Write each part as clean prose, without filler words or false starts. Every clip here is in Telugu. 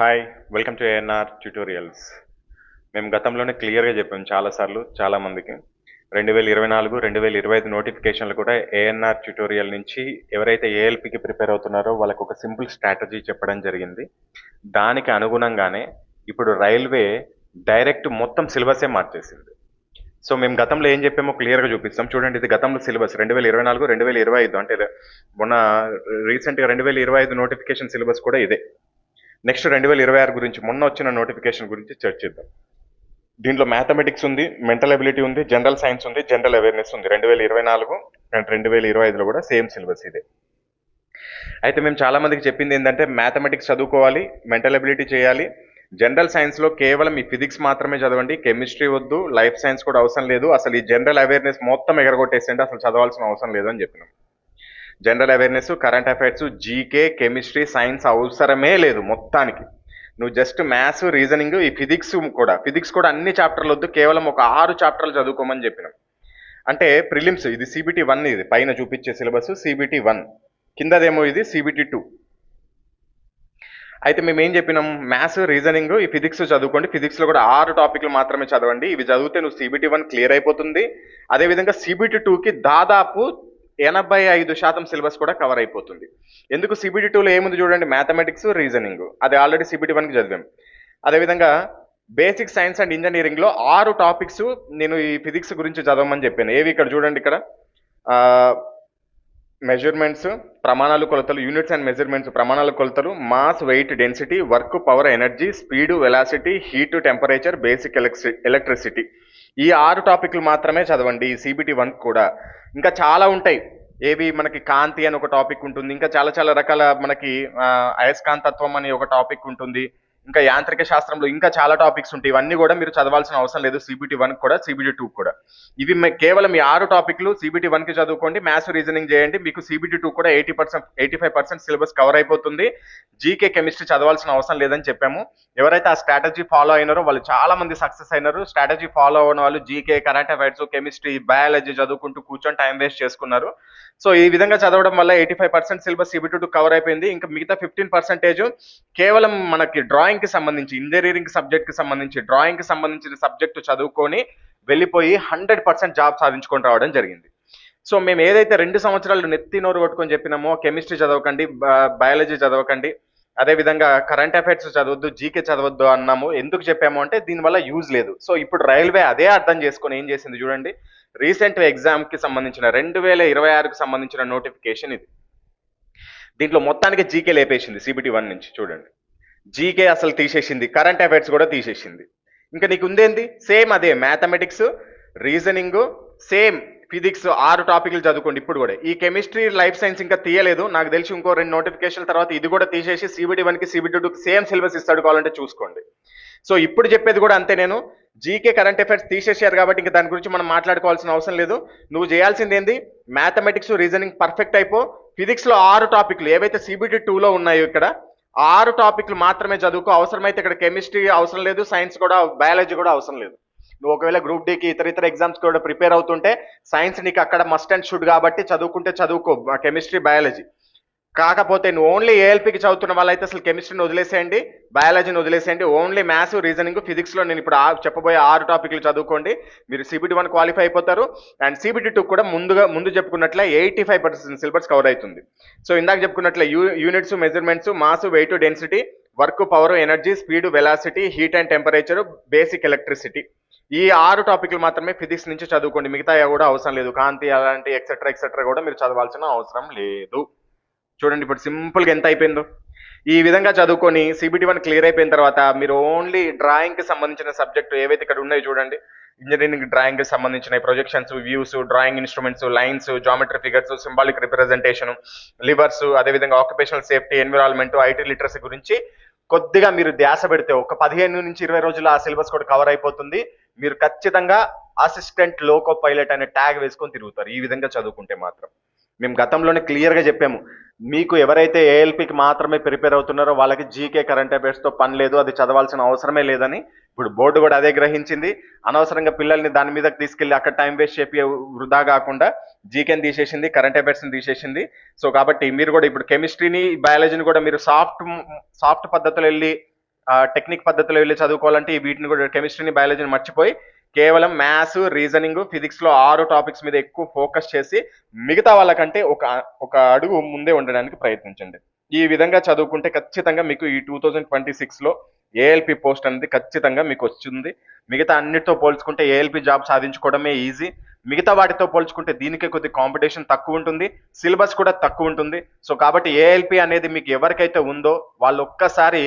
Hi, welcome to ANR tutorials. మేము గతంలోనే క్లియర్గా చెప్పాము చాలాసార్లు చాలామందికి. 2024 2025 నోటిఫికేషన్లు కూడా ఏఎన్ఆర్ ట్యూటోరియల్ నుంచి ఎవరైతే ఏఎల్పికి ప్రిపేర్ అవుతున్నారో వాళ్ళకు ఒక సింపుల్ స్ట్రాటజీ చెప్పడం జరిగింది. దానికి అనుగుణంగానే ఇప్పుడు రైల్వే డైరెక్ట్ మొత్తం సిలబసే మార్చేసింది. సో మేము గతంలో ఏం చెప్పామో క్లియర్గా చూపిస్తాం. చూడండి, ఇది గతంలో సిలబస్ 2024 2025, అంటే మొన్న రీసెంట్గా 2025 నోటిఫికేషన్ సిలబస్ కూడా ఇదే. నెక్స్ట్ 2026 గురించి మొన్న వచ్చిన నోటిఫికేషన్ గురించి చర్చిద్దాం. దీంట్లో మ్యాథమెటిక్స్ ఉంది, మెంటల్ అబిలిటీ ఉంది, జనరల్ సైన్స్ ఉంది, జనరల్ అవేర్నెస్ ఉంది. 2024 అండ్ 2025లో కూడా సేమ్ సిలబస్ ఇదే. అయితే మేము చాలా మందికి చెప్పింది ఏంటంటే మ్యాథమెటిక్స్ చదువుకోవాలి, మెంటల్ అబిలిటీ చేయాలి, జనరల్ సైన్స్లో కేవలం ఈ ఫిజిక్స్ మాత్రమే చదవండి, కెమిస్ట్రీ వద్దు, లైఫ్ సైన్స్ కూడా అవసరం లేదు, అసలు ఈ జనరల్ అవేర్నెస్ మొత్తం ఎగరగొట్టేసండి, అసలు చదవాల్సిన అవసరం లేదు అని చెప్పినాం. General awareness, current affairs, GK, chemistry, science అవసరమే లేదు మొత్తానికి. నువ్వు జస్ట్ మ్యాథ్స్, రీజనింగ్, ఈ ఫిజిక్స్ కూడా అన్ని చాప్టర్లు వద్దు, కేవలం ఒక 6 చాప్టర్లు చదువుకోమని చెప్పినాం. అంటే ప్రిలిమ్స్ ఇది CBT 1, ఇది పైన చూపించే సిలబస్ CBT 1, కిందదేమో ఇది CBT 2. అయితే మేము ఏం చెప్పినాం, మ్యాథ్స్, రీజనింగ్, ఈ ఫిజిక్స్ చదువుకోండి, ఫిజిక్స్లో కూడా 6 టాపిక్లు మాత్రమే చదవండి, ఇవి చదివితే నువ్వు CBT 1 క్లియర్ అయిపోతుంది. అదేవిధంగా CBT 2కి దాదాపు 85% సిలబస్ కూడా కవర్ అయిపోతుంది. ఎందుకు CBT 2లో ఏముంది చూడండి, మ్యాథమెటిక్స్, రీజనింగ్, అది ఆల్రెడీ CBT 1కి చదివాం. అదేవిధంగా బేసిక్ సైన్స్ అండ్ ఇంజనీరింగ్లో 6 టాపిక్స్ నేను ఈ ఫిజిక్స్ గురించి చదవమని చెప్పాను. ఏవి ఇక్కడ చూడండి, ఇక్కడ మెజర్మెంట్స్, ప్రమాణాలు కొలతలు, యూనిట్స్ అండ్ మెజర్మెంట్స్, ప్రమాణాలు కొలతలు, mass, weight, density, work, power, energy, speed, velocity, heat, temperature, basic electricity, ఈ 6 టాపిక్లు మాత్రమే చదవండి ఈ CBT 1 కూడా. ఇంకా చాలా ఉంటాయి. ఏవి మనకి కాంతి అని ఒక టాపిక్ ఉంటుంది, ఇంకా చాలా చాలా రకాల మనకి అయస్కాంతత్వం అని ఒక టాపిక్ ఉంటుంది, ఇంకా యాంత్రిక శాస్త్రంలో ఇంకా చాలా టాపిక్స్ ఉంటాయి. ఇవన్నీ కూడా మీరు చదవాల్సిన అవసరం లేదు CBT 1 కూడా, CBT 2 కూడా. ఇవి కేవలం ఈ 6 టాపిక్లు CBT 1కి చదువుకోండి, మ్యాథ్స్, రీజనింగ్ చేయండి, మీకు CBT 2 కూడా 85% సిలబస్ కవర్ అయిపోతుంది. జీకే, కెమిస్ట్రీ చదవాల్సిన అవసరం లేదని చెప్పాము. ఎవరైతే ఆ స్ట్రాటజీ ఫాలో అయినారో వాళ్ళు చాలా మంది సక్సెస్ అయినారు. స్ట్రాటజీ ఫాలో అవ్వని వాళ్ళు GK, current affairs, chemistry, biology చదువుకుంటూ కూర్చొని టైం వేస్ట్ చేసుకున్నారు. సో ఈ విధంగా చదవడం వల్ల 85% సిలబస్ CBT 2 కవర్ అయిపోయింది. ఇంకా మిగతా 15% కేవలం మనకి డ్రాయింగ్ కి సంబంధించి, ఇంజనీరింగ్ సబ్జెక్ట్ కి సంబంధించి, డ్రాయింగ్ కి సంబంధించిన సబ్జెక్టు చదువుకొని వెళ్ళిపోయి 100% జాబ్ సాధించుకొని రావడం జరిగింది. సో మేము ఏదైతే 2 సంవత్సరాలు నెత్తి నోరు కొట్టుకొని చెప్పినామో, కెమిస్ట్రీ చదవకండి, బయాలజీ చదవకండి, అదేవిధంగా కరెంట్ అఫైర్స్ చదవద్దు, జీకే చదవద్దు అన్నాము. ఎందుకు చెప్పాము అంటే దీనివల్ల యూజ్ లేదు. సో ఇప్పుడు రైల్వే అదే అర్థం చేసుకొని ఏం చేసింది చూడండి, రీసెంట్ ఎగ్జామ్ కి సంబంధించిన 2026కి సంబంధించిన నోటిఫికేషన్ ఇది. దీంట్లో మొత్తానికి జీకే లేపేసింది CBT 1 నుంచి. చూడండి, జీకే అసలు తీసేసింది, కరెంట్ అఫైర్స్ కూడా తీసేసింది. ఇంకా నీకు ఉందేంది, సేమ్ అదే మ్యాథమెటిక్స్, రీజనింగ్, సేమ్ ఫిజిక్స్ 6 టాపిక్లు చదువుకోండి. ఇప్పుడు కూడా ఈ కెమిస్ట్రీ, లైఫ్ సైన్స్ ఇంకా తీయలేదు, నాకు తెలిసి ఇంకో 2 నోటిఫికేషన్ తర్వాత ఇది కూడా తీసేసి CBT 1కి CBT 2కి సేమ్ సిలబస్ ఇస్తాడు, కావాలంటే చూసుకోండి. సో ఇప్పుడు చెప్పేది కూడా అంతే. నేను జీకే, కరెంట్ అఫైర్స్ తీసేసారు కాబట్టి ఇంకా దాని గురించి మనం మాట్లాడుకోవాల్సిన అవసరం లేదు. నువ్వు చేయాల్సింది ఏంది, మ్యాథమెటిక్స్, రీజనింగ్ పర్ఫెక్ట్ అయిపో, ఫిజిక్స్ లో 6 టాపిక్లు ఏవైతే CBT 2లో ఉన్నాయో ఇక్కడ 6 టాపిక్లు మాత్రమే చదువుకో. అవసరమైతే ఇక్కడ కెమిస్ట్రీ అవసరం లేదు, సైన్స్ కూడా, బయాలజీ కూడా అవసరం లేదు. నువ్వు ఒకవేళ గ్రూప్ డీకి ఇతర ఎగ్జామ్స్ కూడా ప్రిపేర్ అవుతుంటే సైన్స్ నీకు అక్కడ మస్ట్ అండ్ షుడ్ కాబట్టి చదువుకుంటే చదువుకో, కెమిస్ట్రీ, బయాలజీ. కాకపోతే నువ్వు ఓన్లీ ఏఎల్పికి చదువుతున్న వాళ్ళైతే అసలు కెమిస్ట్రీని వదిలేసేయండి, బయాలజీని వదిలేసేయండి, ఓన్లీ మ్యాథ్స్, రీజనింగ్, ఫిజిక్స్లో నేను ఇప్పుడు చెప్పబోయే 6 టాపిక్లు చదువుకోండి, మీరు CBT 1 క్వాలిఫై అయిపోతారు. అండ్ CBT 2 కూడా ముందు చెప్పుకున్నట్లే 85% సిలబస్ కవర్ అవుతుంది. సో ఇందాక చెప్పుకున్నట్లే units, measurements, mass, weight, density, work, power, energy, speed, velocity, heat and temperature, basic electricity, ఈ 6 టాపిక్లు మాత్రమే ఫిజిక్స్ నుంచి చదువుకోండి. మిగతా కూడా అవసరం లేదు, కాంతి అలాంటి ఎక్సెట్రా కూడా మీరు చదవాల్సిన అవసరం లేదు. చూడండి ఇప్పుడు సింపుల్గా ఎంత అయిపోయిందో. ఈ విధంగా చదువుకొని CBT 1 క్లియర్ అయిపోయిన తర్వాత మీరు ఓన్లీ డ్రాయింగ్ కి సంబంధించిన సబ్జెక్టు ఏవైతే ఇక్కడ ఉన్నాయో చూడండి, ఇంజనీరింగ్ డ్రాయింగ్ కి సంబంధించిన projections, views, drawing instruments, lines, geometry figures, symbolic representation, levers, అదేవిధంగా occupational safety, environment, IT literacy గురించి కొద్దిగా మీరు ధ్యాస పెడితే ఒక 15 నుంచి 20 రోజుల్లో ఆ సిలబస్ కూడా కవర్ అయిపోతుంది. మీరు ఖచ్చితంగా అసిస్టెంట్ లోకో పైలట్ అనే ట్యాగ్ వేసుకొని తిరుగుతారు ఈ విధంగా చదువుకుంటే మాత్రం. మేము గతంలోనే క్లియర్గా చెప్పాము, మీకు ఎవరైతే ఏఎల్పికి మాత్రమే ప్రిపేర్ అవుతున్నారో వాళ్ళకి జీకే, కరెంట్ అఫైర్స్తో పని లేదు, అది చదవాల్సిన అవసరమే లేదని ఇప్పుడు బోర్డు కూడా అదే గ్రహించింది. అనవసరంగా పిల్లల్ని దాని మీదకి తీసుకెళ్లి అక్కడ టైం వేస్ట్ చెప్పి వృధా కాకుండా జీకేని తీసేసింది, కరెంట్ అఫైర్స్ని తీసేసింది. సో కాబట్టి మీరు కూడా ఇప్పుడు కెమిస్ట్రీని, బయాలజీని కూడా మీరు సాఫ్ట్ పద్ధతిలో వెళ్ళి టెక్నిక్ పద్ధతిలో వెళ్ళి చదువుకోవాలంటే ఈ వీటిని కూడా కెమిస్ట్రీని బయాలజీని మర్చిపోయి కేవలం మ్యాథ్స్, రీజనింగ్, ఫిజిక్స్ లో 6 టాపిక్స్ మీద ఎక్కువ ఫోకస్ చేసి మిగతా వాళ్ళకంటే ఒక అడుగు ముందే ఉండడానికి ప్రయత్నించండి. ఈ విధంగా చదువుకుంటే ఖచ్చితంగా మీకు ఈ 2026లో ఏఎల్పి పోస్ట్ అనేది ఖచ్చితంగా మీకు వస్తుంది. మిగతా అన్నిటితో పోల్చుకుంటే ఏఎల్పి జాబ్ సాధించుకోవడమే ఈజీ. మిగతా వాటితో పోల్చుకుంటే దీనికే కొద్ది కాంపిటీషన్ తక్కువ ఉంటుంది, సిలబస్ కూడా తక్కువ ఉంటుంది. సో కాబట్టి ఏఎల్పి అనేది మీకు ఎవరికైతే ఉందో వాళ్ళు ఒక్కసారి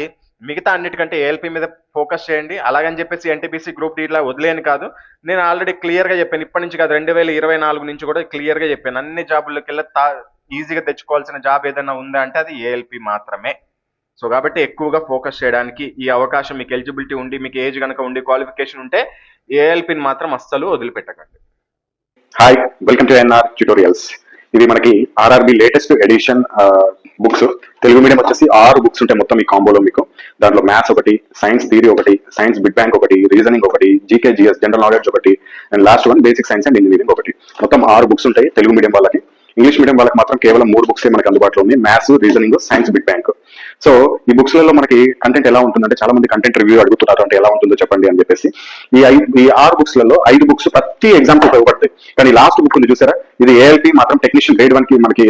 మిగతా అన్నిటికంటే ఏఎల్పి మీద ఫోకస్ చేయండి. అలాగని చెప్పేసి ఎన్టీపీసీ గ్రూప్ డి ఇట్లా వదిలేని కాదు, నేను ఆల్రెడీ క్లియర్గా చెప్పాను. ఇప్పటి నుంచి కాదు, 2024 నుంచి కూడా క్లియర్గా చెప్పాను. అన్ని జాబుల్లోకి వెళ్ళి ఈజీగా తెచ్చుకోవాల్సిన జాబ్ ఏదైనా ఉందా అంటే అది ఏఎల్పి మాత్రమే. సో కాబట్టి ఎక్కువగా ఫోకస్ చేయడానికి ఈ అవకాశం మీకు ఎలిజిబిలిటీ ఉండి, మీకు ఏజ్ కనుక ఉండి, క్వాలిఫికేషన్ ఉంటే ఏఎల్పిని మాత్రం అస్సలు వదిలిపెట్టకండి. Hi, welcome to NR tutorials. ఇవి మనకి RRB latest edition books. Telugu medium వచ్చేసి 6 బుక్స్ ఉంటాయి మొత్తం ఈ కాంబోలో మీకు. దాంట్లో మ్యాథ్స్ ఒకటి, సైన్స్ థియరీ ఒకటి, సైన్స్ బిగ్ బ్యాంక్ ఒకటి, రీజనింగ్ ఒకటి, జీకే జిఎస్ జనరల్ నాలెడ్జ్ ఒకటి, and last one basic science and engineering ఒకటి. మొత్తం 6 బుక్స్ ఉంటాయి తెలుగు మీడియం వాళ్ళకి. ఇంగ్లీష్ మీడియం వాళ్ళకి మాత్రం కేవలం 3 బుక్స్ మనకి అందుబాటులో ఉంది, maths, reasoning, science big bank. So ఈ బుక్స్ లలో మనకి కంటెంట్ ఎలా ఉంటుందంటే, చాలా మంది కంటెంట్ రివ్యూ అడుగుతున్నారు, అంటే ఎలా ఉంటుందో చెప్పండి అని చెప్పేసి. ఈ 6 బుక్స్ లలో 5 బుక్స్ ప్రతి ఎగ్జామ్ కి ఉపయోగపడతాయి. కానీ లాస్ట్ బుక్ ఉంది చూసారా, ఇది ఏఎల్పి మాత్రం టెక్నీషియన్ గ్రేడ్ 1 కి మనకి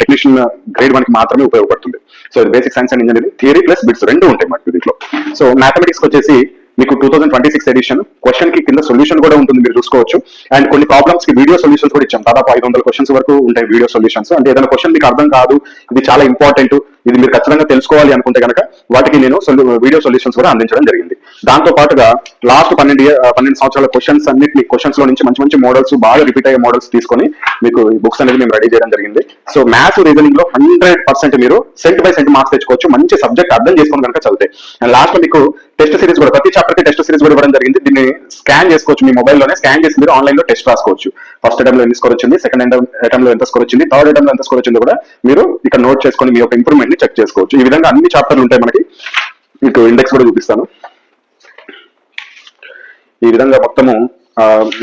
టెక్నీషియన్ గ్రేడ్ 1 కి మాత్రమే ఉపయోగపడుతుంది. సో ఇది basic science and engineering theory plus bits 2 ఉంటాయి మనకి దీంట్లో. సో మ్యాథమెటిక్స్ వచ్చేసి మీకు 2026 ఎడిషన్ క్వశ్చన్ కి కింద సొల్యూషన్ కూడా ఉంటుంది, మీరు చూసుకోవచ్చు. అండ్ కొన్ని ప్రాబ్లమ్స్ కి వీడియో సొల్యూషన్స్ కూడా ఇచ్చాం. దాదాపు 500 క్వశ్చన్స్ వరకు ఉంటాయి వీడియో సొల్యూషన్స్. అంటే ఏదైనా క్వశ్చన్ మీకు అర్థం కాదు, ఇది చాలా ఇంపార్టెంట్, ఇది మీరు ఖచ్చితంగా తెలుసుకోవాలి అనుకుంటే కనుక వాటికి నేను వీడియో సొల్యూషన్స్ కూడా అందించడం జరిగింది. దాంతో పాటుగా లాస్ట్ 12 సంవత్సరాల క్వశ్చన్స్ అన్నిటి క్వశ్చన్స్ లో నుంచి మంచి మంచి మోడల్స్, బాగా రిపీట్ అయ్యే మోడల్స్ తీసుకొని మీకు ఈ బుక్స్ అనేది మేము రెడీ చేయడం జరిగింది. సో మ్యాథ్స్, రీజనింగ్ లో 100% మీరు సెంట్ బై సెంట్ మార్క్స్ తెచ్చుకోవచ్చు, మంచి సబ్జెక్ట్ అర్థం చేసుకుని కనుక చదివితే. అండ్ లాస్ట్ లో మీకు టెస్ట్ సిరీస్ కూడా, ప్రతి చాప్టర్ కి టెస్ట్ సిరీస్ కూడా ఇవ్వడం జరిగింది. దీన్ని స్కాన్ చేసుకోవచ్చు, మీ మొబైల్లోనే స్కాన్ చేసి మీరు ఆన్లైన్ లో టెస్ట్ రాసుకోవచ్చు. ఫస్ట్ అటెంప్ట్ లో ఎంత స్కోర్ వచ్చింది, సెకండ్ అటెంప్ట్ లో ఎంత స్కోర్ వచ్చింది, థర్డ్ అటెంప్ట్ లో ఎంత స్కోర్ వచ్చిందో కూడా మీరు ఇక్కడ నోట్ చేసుకొని మీ యొక్క ఇంప్రూవ్మెంట్ ని చెక్ చేసుకోవచ్చు. ఈ విధంగా అన్ని చాప్టర్లు ఉంటాయి మనకి. మీకు ఇండెక్స్ కూడా చూపిస్తాను. ఈ విధంగా మొత్తము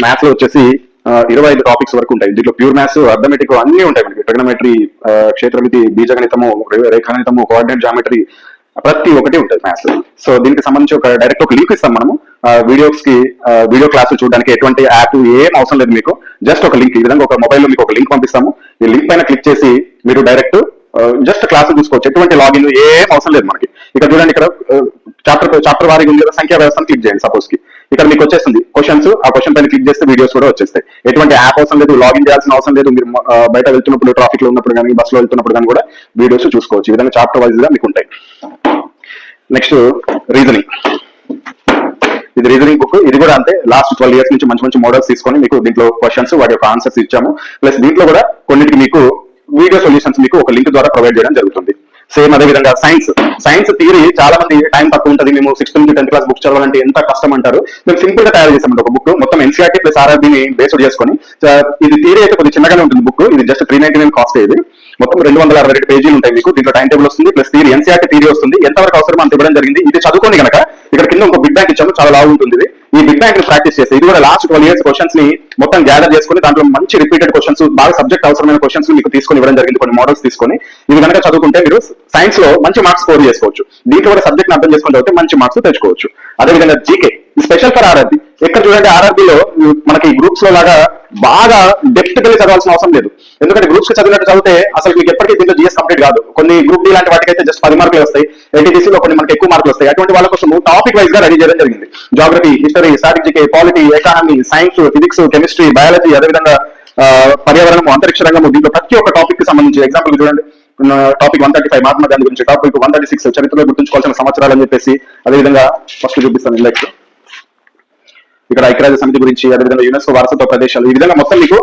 మ్యాథ్స్ లో వచ్చేసి 25 టాపిక్స్ వరకు ఉంటాయి. దీంట్లో ప్యూర్ మ్యాథ్స్, అర్థమెటిక్ అన్ని ఉంటాయి మనకి. ట్రిగనోమెట్రీ, క్షేత్రమితి, బీజగణితము, రేఖాగణితము, కోఆర్డినేట్ జామెట్రీ, ప్రతి ఒక్కటి ఉంటుంది మ్యాథ్స్. సో దీనికి సంబంధించి డైరెక్ట్ ఒక లింక్ ఇస్తాం మనము. వీడియోస్ కి, వీడియో క్లాసులు చూడడానికి ఎటువంటి యాప్ ఏం అవసరం లేదు మీకు. జస్ట్ ఒక లింక్, ఈ విధంగా ఒక మొబైల్లో మీకు ఒక లింక్ పంపిస్తాము. ఈ లింక్ పైన క్లిక్ చేసి మీరు డైరెక్ట్ జస్ట్ క్లాసులు చూసుకోవచ్చు. ఎటువంటి లాగిన్ ఏం అవసరం లేదు మనకి. ఇక్కడ చూడండి, ఇక్కడ చాప్టర్ వారీగా ఉంది కదా, సంఖ్యా వ్యవస్థను క్లిక్ చేయండి. సపోజ్ కి ఇక్కడ మీకు వచ్చేస్తుంది క్వశ్చన్స్, ఆ క్వశ్చన్ పైన క్లిక్ చేస్తే వీడియోస్ కూడా వచ్చేస్తాయి. ఎటువంటి యాప్ అవసరం లేదు, లాగిన్ చేయాల్సిన అవసరం లేదు. మీరు బయట వెళ్తున్నప్పుడు, ట్రాఫిక్ లో ఉన్నప్పుడు కానీ, బస్ లో వెళ్తున్నప్పుడు కానీ కూడా వీడియోస్ చూసుకోవచ్చు. ఈ విధంగా చాప్టర్ వైజ్ గా మీకు ఉంటాయి. Next reasoning. ఇది రీజనింగ్ బుక్. ఇది కూడా అంతే, లాస్ట్ 12 years నుంచి మంచి మంచి మోడల్స్ తీసుకొని మీకు దీంట్లో క్వశ్చన్స్, వాటి యొక్క ఆన్సర్స్ ఇచ్చాము. ప్లస్ దీంట్లో కూడా కొన్నిటికి మీకు వీడియో సొల్యూషన్స్ మీకు ఒక లింక్ ద్వారా ప్రొవైడ్ చేయడం జరుగుతుంది. సేమ్ అదే విధంగా సైన్స్ థియరీ చాలా మంది టైం తక్కువ ఉంటుంది, మేము 6th నుంచి 10th క్లాస్ బుక్స్ చదవాలంటే ఎంత కష్టం అంటారు. మేము సింపుల్ గా తయారు చేసామంటే ఒక బుక్, మొత్తం ఎన్సీఆర్టీ ప్లస్ ఆర్ఆర్బీని బేస్డ్ చేసుకొని. ఇది థియరీ అయితే కొద్దిగా చిన్నగానే ఉంటుంది బుక్. ఇది జస్ట్ 399 కాస్ట్. ఇది మొత్తం 262 పేజీలు ఉంటాయి మీకు. దీంట్లో టైం టేబుల్ వస్తుంది, ప్లస్ థియరీ, ఎన్సీఆర్టీ థియరీ వస్తుంది. ఎంతవరకు అవసరం అంత ఇవ్వడం జరిగింది. ఇది చదువుకోండి కనుక ఇక్కడ కింద ఒక బిగ్ బ్యాంక్ ఇచ్చాము, చాలా బాగుంటుంది ఇది. ఈ బిగ్ బ్యాంక్ ప్రాక్టీస్ చేస్తే ఇది కూడా లాస్ట్ 12 years క్వశ్చన్స్ ని మొత్తం గ్యాదర్ చేసుకుని దాంట్లో మంచి రిపీటెడ్ క్వశ్చన్స్, బాగా సబ్జెక్ట్ అవసరమైన క్వశ్చన్స్ మీకు తీసుకొని ఇవ్వడం జరిగింది. కొన్ని మోడల్స్ తీసుకొని ఇవి కనుక చదువుకుంటే మీరు సైన్స్ లో మంచి మార్క్స్ స్కోర్ చేసుకోవచ్చు. దీంట్లో కూడా సబ్జెక్ట్ అర్థం చేసుకుని చదివితే మంచి మార్క్స్ తెచ్చుకోవచ్చు. అదేవిధంగా జీకే స్పెషల్ ఫర్ ఆర్ఆర్బీ. ఎక్కడ చూడండి, ఆర్ఆర్బీలో మనకి గ్రూప్స్ లో లాగా బాగా డెప్త్ గా చదవాల్సిన అవసరం లేదు. ఎందుకంటే గ్రూప్స్ కి చదివినట్టు చదివితే అసలు మీకు ఎప్పటికీ దీంట్లో జిఎస్ కంప్లీట్ కాదు. కొన్ని గ్రూప్ డి లాంటి వాటికైతే జస్ట్ 10 మార్కులు వస్తాయి, ఎన్టీపీసీలో కొన్ని మనకి ఎక్కువ మార్కులు వస్తాయి. అటువంటి వాళ్ళ కోసం టాపిక్ వైజ్ గా రెడీ చేయడం జరిగింది. Geography, history, strategy, polity, economy, science, physics, chemistry, biology, అదేవిధంగా పర్యావరణము, అంతరిక్ష రంగము, దీంట్లో ప్రతి ఒక్క టాపిక్ కి సంబంధించి ఎగ్జాంపుల్ చూడండి. టాపిక్ 135 మహాత్మా గాంధీ గురించి, టాపిక్ 136 చరిత్రలో గుర్తుంచుకోవాల్సిన సంవత్సరాలు అని చెప్పేసి. అదేవిధంగా ఫస్ట్ చూపిస్తాను ఇండెక్స్. ఇక్కడ ఐక్యరాజ్య సమితి గురించి, అదేవిధంగా యునెస్కో వారసత్వ ప్రదేశాలు. ఈ విధంగా మొత్తం మీకు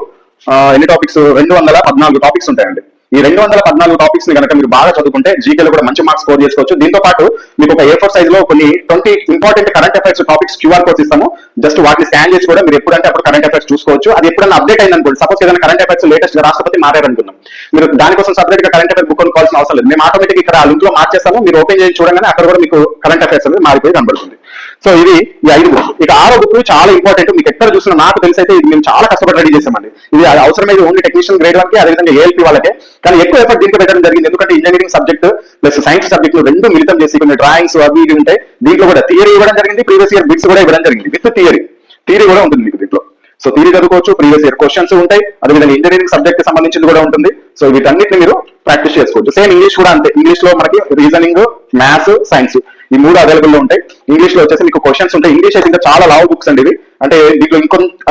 ఎన్ని టాపిక్స్, 214 టాపిక్స్ ఉంటాయండి. ఈ 214 టాపిక్స్ ని కనుక మీరు బాగా చదువుకుంటే జీకేలో కూడా మంచి మార్క్స్ స్కోర్ చేసుకోవచ్చు. దీంతో పాటు మీకు ఒక A4 సైజ్ లో కొన్ని 20 important current affairs topics QR codes ఇస్తాము. జస్ట్ వాటిని స్కాన్ చేసి కూడా మీరు ఎప్పుడంటే అప్పుడు కరెంట్ అఫైర్స్ చూసుకోవచ్చు. అది ఎప్పుడైనా అప్డేట్ అయింది అనుకోండి, సపోజ్ ఏదైనా కరెంట్ అఫైర్స్ లేటెస్ట్ గా రాష్ట్రపతి మారారనుకుందాం, మీరు దానికోసం సపరేట్ గా కరెంట్ అఫైర్ బుక్ కొనుక్కోవాల్సిన అవసరం లేదు. మేము ఆటోమేటిక్ ఇక్కడ ఆ లింక్ లో మార్చేస్తాము. మీరు ఓపెన్ చేసి చూడగానే అక్కడ కూడా మీకు కరెంట్ అఫైర్స్ అనేది మారిపోయి కనబడుతుంది. సో ఇది ఈ 5 బుక్స్. ఇక 6వ బుక్ చాలా ఇంపార్టెంట్, మీకు ఎక్కడ చూసినా నాకు తెలిసి అయితే ఇది మేము చాలా కష్టపడి రెడీ చేసామండి. ఇది అవసరమైతే ఓన్లీ టెక్నీషియల్ గ్రేడ్ వాళ్ళకి, అదేవిధంగా ఏఎల్పీ వాళ్ళకే, కానీ ఎక్కువ ఎఫర్ట్ దీంట్లో పెట్టడం జరిగింది. ఎందుకంటే ఇంజనీరింగ్ సబ్జెక్ట్ ప్లస్ సైన్స్ సబ్జెక్టులు రెండు మిళితం చేసి కొన్ని డ్రాయింగ్స్ అవి ఇవి ఉంటాయి. దీంట్లో కూడా థియరీ ఇవ్వడం జరిగింది, ప్రీవియస్ ఇయర్ బిట్స్ కూడా ఇవ్వడం జరిగింది విత్ థియరీ కూడా ఉంటుంది మీకు దీంట్లో. సో థియరీ చదువుకోవచ్చు, ప్రీవియస్ ఇయర్ క్వశ్చన్స్ ఉంటాయి, అదేవిధంగా ఇంజనీరింగ్ సబ్జెక్ట్ కి సంబంధించింది కూడా ఉంటుంది. సో వీటన్నిటిని మీరు ప్రాక్టీస్ చేసుకోవచ్చు. సేమ్ ఇంగ్లీష్ కూడా అంతే. ఇంగ్లీష్ లో మనకి రీజనింగ్, మ్యాథ్స్, సైన్స్ ఈ 3 అవైలబుల్ లో ఉంటాయి. ఇంగ్లీష్ లో వచ్చేసి మీకు క్వశ్చన్స్ ఉంటాయి. ఇంగ్లీష్ అయితే ఇంకా చాలా లావ్ బుక్స్ అండి ఇవి. అంటే దీంట్లో ఇంకొంత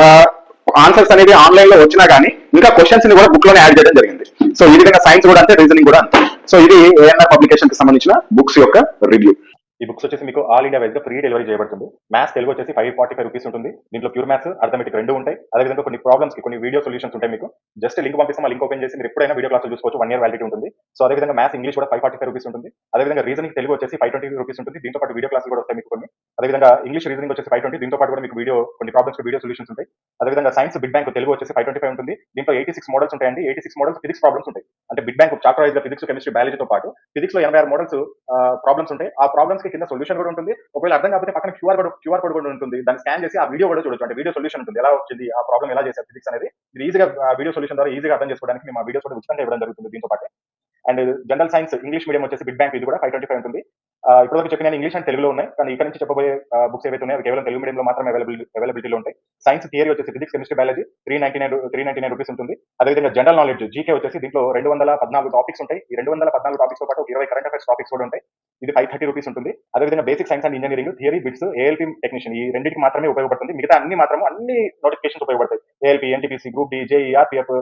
ఆన్సర్స్ అనేది ఆన్లైన్ లో వచ్చినా కానీ ఇంకా క్వశ్చన్స్ ని కూడా బుక్ లోనే యాడ్ చేయడం జరిగింది. సో ఈ విధంగా సైన్స్ కూడా అంతే, రీజనింగ్ కూడా అంతే. సో ఇది ఏఎన్ఆర్ పబ్లికేషన్ కి సంబంధించిన బుక్స్ యొక్క రివ్యూ. ఈ బుక్స్ వచ్చేసి మీకు ఆల్ ఇండియా వైజ్ గా ఫ్రీ డెలివరీ చేయబడుతుంది. మ్యాథ్స్ తెలుగు వచ్చేసి 545 రూపీస్ ఉంటుంది. దీంట్లో ప్యూర్ మ్యాథ్స్, అర్థమెటిక్ రెండు ఉంటాయి. అదేవిధంగా కొన్ని ప్రాబ్లమ్స్ కి కొన్ని వీడియో సొల్యూషన్స్ ఉంటాయి. మీకు జస్ట్ లింక్ పంపిస్తాం, ఆ లింక్ ఓపెన్ చేసి మీరు ఎప్పుడైనా వీడియో క్లాసులు చూసుకోవచ్చు. 1 year వ్యాలిడిటీ ఉంటుంది. సో అదేవిధంగా మ్యాథ్స్ ఇంగ్లీష్ కూడా 545 రూపీస్ ఉంటుంది. అదేవిధంగా రీజనింగ్ తెలుగు వచ్చేసి 520 రూపీస్ ఉంటుంది. దీంతో పాటు వీడియో క్లాసులు కూడా వస్తాయి మీకు కొన్ని. అదేవిధంగా ఇంగ్లీష్ రీజనింగ్ వచ్చేసి 520, దీంతో పాటు కూడా మీకు కొన్ని ప్రాబ్లమ్స్ వీడియో సొల్యూషన్స్ ఉంటాయి. అదేవిధంగా సైన్స్ బిడ్ బ్యాంక్ తెలుగు వచ్చేసి 525 ఉంటుంది. దీంట్లో 86 మోడల్స్ ఉంటాయండి. 86 మోడల్స్ ఫిజిక్స్ ప్రాబ్లమ్స్ ఉంటాయి. అంటే బిడ్ బ్యాంక్ చాప్టర్ వైజ్ గా ఫిజిక్స్, కెమిస్ట్రీ, బయాలజీతో పాటు ఫిజిక్స్ లో 86 మోడల్స్ ప్రాబ్లమ్స్ ఉంటాయి. ఆ ప్రాబ్లమ్స్ కి కింద సొల్యూషన్ కూడా ఉంటుంది. ఒకవేళ అర్థం కాకపోతే పక్కన క్యూఆర్ కోడ్ కూడా ఉంటుంది. దాన్ని స్కాన్ చేసి ఆ వీడియో కూడా చూడొచ్చు. అంటే వీడియో సొల్యూషన్ ఉంటుంది, ఎలా వచ్చింది, ఆ ప్రాబ్లం ఎలా చేశారు ఫిజిక్స్ అనేది. ఇది ఈజీగా వీడియో సొల్యూషన్ ద్వారా ఈజీగా అర్థం చేసుకోవడానికి మేము ఆ వీడియోస్ కూడా ఉచితంగా ఇవ్వడం జరుగుతుంది దీంతో పాటు. And general science English medium వచ్చేసి బిడ్ బ్యాంక్ ఇది కూడా 525 ఉంటుంది. ఇప్పటివరకు చెప్పిన ఇంగ్లీష్ అండ్ తెలుగులో ఉన్నాయి, కానీ ఇక్కడ నుంచి చెప్పబోయే బుక్స్ ఏవైతే ఉన్నాయో అవి కేవలం తెలుగు మీడియంలో మాత్రమే అవైలబిలిటీలో ఉంటాయి. సైన్స్ థియరీ వచ్చేసి ఫిజిక్స్, కెమిస్ట్రీ, బయాలజీ 399 రూపీస్ ఉంటుంది. అదేవిధంగా జనరల్ నాలెడ్జ్ జీకే వచ్చేసి దీంట్లో 214 టాపిక్స్ ఉంటాయి. ఈ 214 టాపిక్స్ తో పాటు 20 కరెంట్ అఫైర్స్ టాపిక్స్ కూడా ఉంటాయి. ఇది 530 రూపీస్ ఉంటుంది. అదేవిధంగా basic science and engineering theory bits, ALP technician ఈ రెండింటికి మాత్రమే ఉపయోగపడుతుంది. మిగతా అన్ని నోటిఫికేషన్స్ ఉపయోగపడతాయి. ALP, NTPC, group D, JE, RPF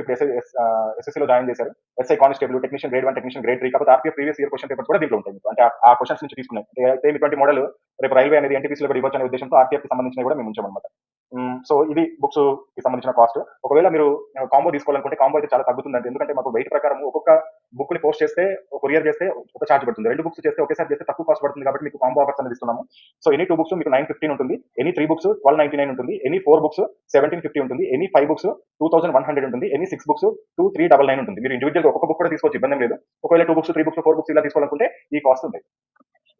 ఇప్పుడు ఎస్ఎస్సీలో జాయిన్ చేశారు. SI constable, technician grade 1, technician grade 3. కాకపోతే RPF previous year question papers కూడా దీంట్లో ఉంటాయి. అంటే ఆ క్వశ్చన్స్ నుంచి తీసుకున్నాయి. సేమ్ ఇటువంటి మోడల్ రేపు రైల్వే అనేది ఎన్టీపీసీలో కూడా ఇవ్వచ్చు అనే ఉద్దేశంతో ఆర్పీఎఫ్ కి సంబంధించిన కూడా మేము ఉంచామన్నమాట. సో ఇది బుక్స్ కి సంబంధించిన కాస్ట్. ఒకవేళ మీరు కాంబో తీసుకోవాలనుకుంటే కాంబో అయితే చాలా తగ్గుతుందండి. ఎందుకంటే మాకు వెయిట్ ప్రకారం ఒక్కొక్క బుక్ ని పోస్ట్ చేస్తే, కొరియర్ చేస్తే ఒక ఛార్జ్ పడుతుంది. 2 బుక్స్ చేస్తే ఒకేసారి చేస్తే తక్కువ కాస్ట్ పడుతుంది. కాబట్టి మీకు కాంబో ఆఫర్స్ అనేది ఇస్తున్నాము. సో ఎనీ 2 బుక్స్ మీకు 915 ఉంటుంది. ఎనీ 3 బుక్స్ 1299 ఉంటుంది. ఎనీ 4 బుక్స్ 1750 ఉంటుంది. ఎనీ 5 బుక్స్ 2100 ఉంటుంది. ఎనీ 6 బుక్స్ 2399 ఉంటుంది. మీరు ఇండివిజువల్ ఒక్కొక్క బుక్ కూడా తీసుకోవచ్చు, ఇబ్బంది లేదు. ఒకవేళ 2 బుక్స్, 3 బుక్స్, 4 బుక్స్ ఇలా తీసుకోవాలనుకుంటే ఈ కాస్ట్ ఉంది.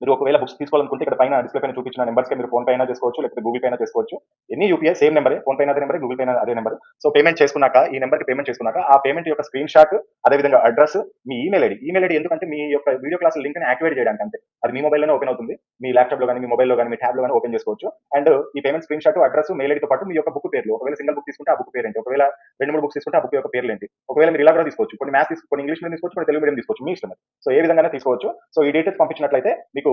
మీరు ఒకవేళ బుక్స్ తీసుకోవాలనుకుంటే ఇక్కడ పైన డిస్ప్లే పైన చూపించిన నెంబర్స్ కి మీరు ఫోన్ పే అయినా చేసుకోవచ్చు, లేకపోతే గూగుల్ పే అయినా చేసుకోవచ్చు. ఎన్ని యూపీఐ సేమ్ నెంబరే, ఫోన్ పే అదే నెంబర్, గూగుల్ పే అదే నెంబర్. సో పేమెంట్ చేసుకున్నాక ఈ నెంబర్ కి పేమెంట్ చేసుకున్నాక ఆ పేమెంట్ యొక్క స్క్రీన్ షాట్, అదేవిధంగా అడ్రస్, మీ ఈమెయిల్ ఐడి ఎందుకంటే మీ యొక్క వీడియో క్లాస్ లింక్ ని యాక్టివేట్ చేయడానికి అంతే. అది మీ మొబైల్లోనే ఓపెన్ అవుతుంది. మీ ల్యాప్టాప్ లో కానీ, మీ మొబైల్లో కానీ, మీ ట్యాబ్ లో కానీ ఓపెన్ చేసుకోవచ్చు. అండ్ ఈ payment screen shot, address, mail ఐడితో పాటు మీ యొక్క బుక్ పేర్లు, ఒకవేళ సింగిల్ బుక్ తీసుకుంటే ఆ బుక్ పేరు ఏంటి, ఒకవేళ 2-3 బుక్స్ తీసుకుంటే ఆ బుక్ యొక్క పేర్లు ఏంటి, ఒకవేళ మీరు ఇలా కూడా తీసుకోవచ్చు. కొన్ని మ్యాథ్స్ కొన్ని ఇంగ్లీష్ మీడియం తీసుకోవచ్చు, కొన్ని తెలుగు మీడియం తీసుకోవచ్చు, మీ ఇష్టం. సో ఏ విధంగా తీసుకోవచ్చు. సో ఈ డీటెయిల్స్ పంపించినట్లయితే మీకు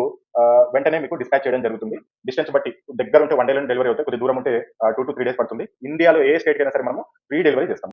వెంటనే మీకు డిస్పాచ్ చేయడం జరుగుతుంది. డిస్టెన్స్ బట్టి దగ్గర ఉంటే 1 day డెలివరీ అవుతాయి, కొద్ది దూరం ఉంటే 2 to 3 days పడుతుంది. ఇండియాలో ఏ స్టేట్ అయినా సరే మనము ఫ్రీ డెలివరీ చేస్తాం.